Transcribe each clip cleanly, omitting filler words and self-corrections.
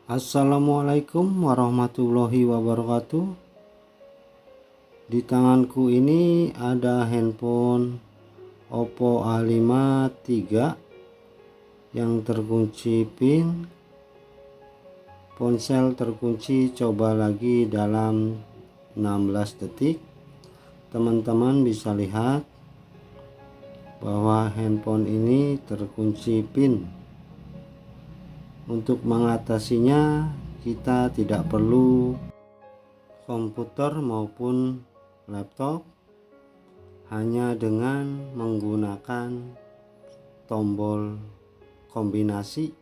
Assalamualaikum warahmatullahi wabarakatuh. Di tanganku ini ada handphone Oppo A5 III yang terkunci pin. Ponsel terkunci, coba lagi dalam 16 detik. Teman-teman bisa lihat bahwa handphone ini terkunci pin. Untuk mengatasinya kita tidak perlu komputer maupun laptop, hanya dengan menggunakan tombol kombinasi.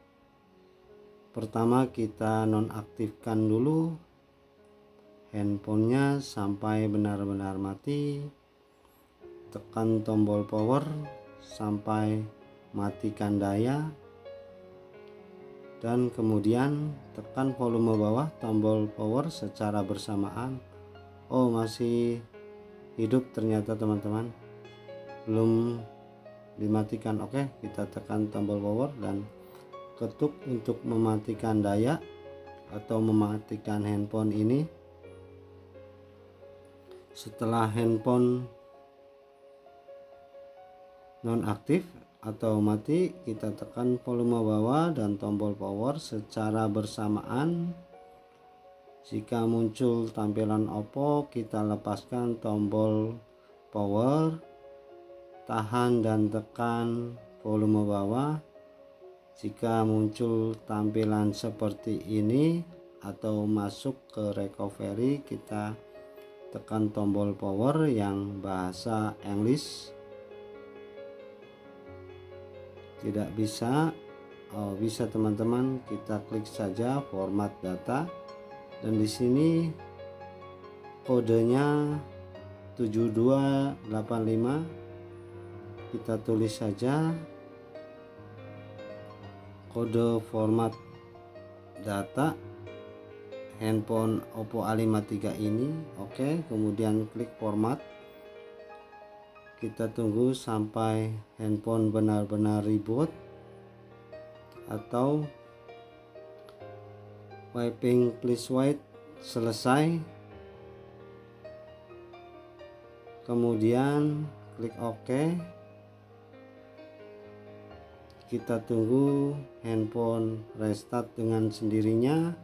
Pertama kita nonaktifkan dulu handphonenya sampai benar-benar mati, tekan tombol power sampai matikan daya, dan kemudian tekan volume bawah tombol power secara bersamaan. Oh, masih hidup ternyata teman-teman, belum dimatikan. Oke, kita tekan tombol power dan ketuk untuk mematikan daya atau mematikan handphone ini. Setelah handphone nonaktif atau mati, kita tekan volume bawah dan tombol power secara bersamaan. Jika muncul tampilan Oppo, kita lepaskan tombol power, tahan dan tekan volume bawah. Jika muncul tampilan seperti ini atau masuk ke recovery, kita tekan tombol power yang bahasa English. Tidak bisa, bisa teman-teman, kita klik saja format data dan di sini kodenya 7285. Kita tulis saja kode format data handphone Oppo A5 III ini. Oke, kemudian klik format. Kita tunggu sampai handphone benar-benar reboot atau wiping please wait selesai. Kemudian klik OK. Kita tunggu handphone restart dengan sendirinya.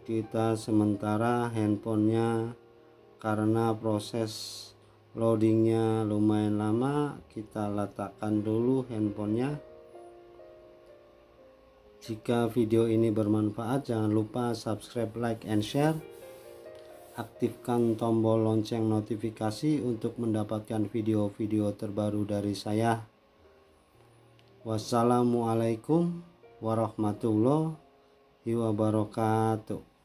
Kita sementara handphonenya, karena proses loadingnya lumayan lama, kita letakkan dulu handphonenya. Jika video ini bermanfaat, jangan lupa subscribe, like, and share. Aktifkan tombol lonceng notifikasi untuk mendapatkan video-video terbaru dari saya. Wassalamualaikum warahmatullahi wabarakatuh.